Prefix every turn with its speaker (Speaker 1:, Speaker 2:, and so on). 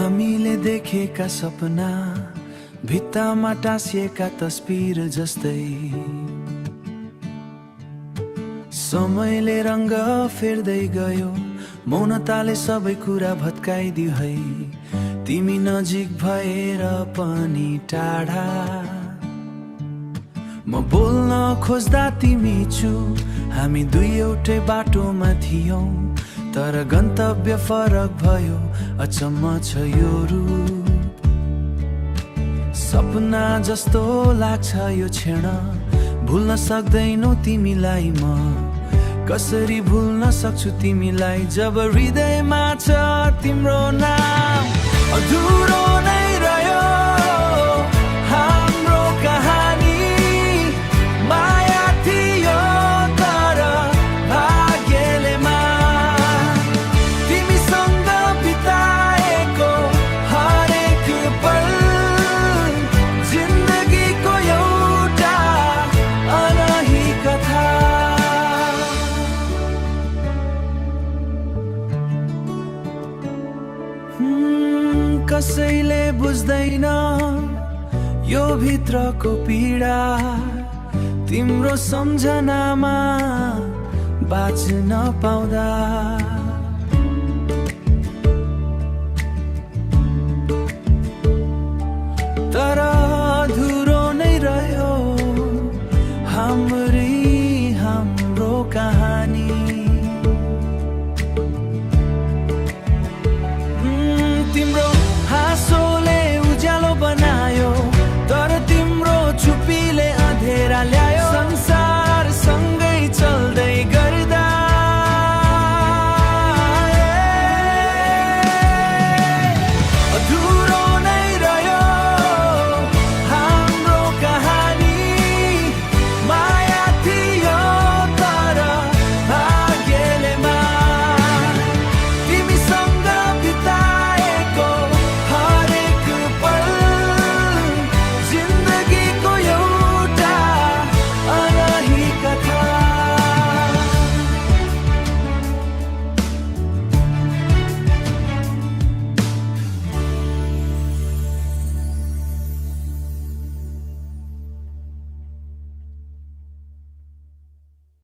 Speaker 1: हामीले देखेका सपना भित्तामा टाँसिएका तस्बिर जस्तै समयले रंग फेर्दै गयो, मौनताले सबै कुरा भत्काइदियो है। तिमी नजिक भएर पनि टाढा, म बोल्न खोज्दा तिमी चुप। हामी दुई एउटै बाटोमा थियौं, तर गन्तव्य फरक भयो। अचम्म छ यो रूप, सपना जस्तो लाग्छ यो क्षण। भुल्न सक्दैनौ तिमीलाई म, कसरी भुल्न सक्छु तिमीलाई जब हृदयमा छ तिम्रो नाम। अधुरो नै रह्यो हाम्रो कहानी, माया थियो तर भाग्यले तिमीसँग बिताएको हरेक पल जिन्दगीको एउटा अनही कथा। कसैले बुझ्दैन यो भित्रको पीडा, तिम्रो सम्झनामा बाँच्न पाउँदा।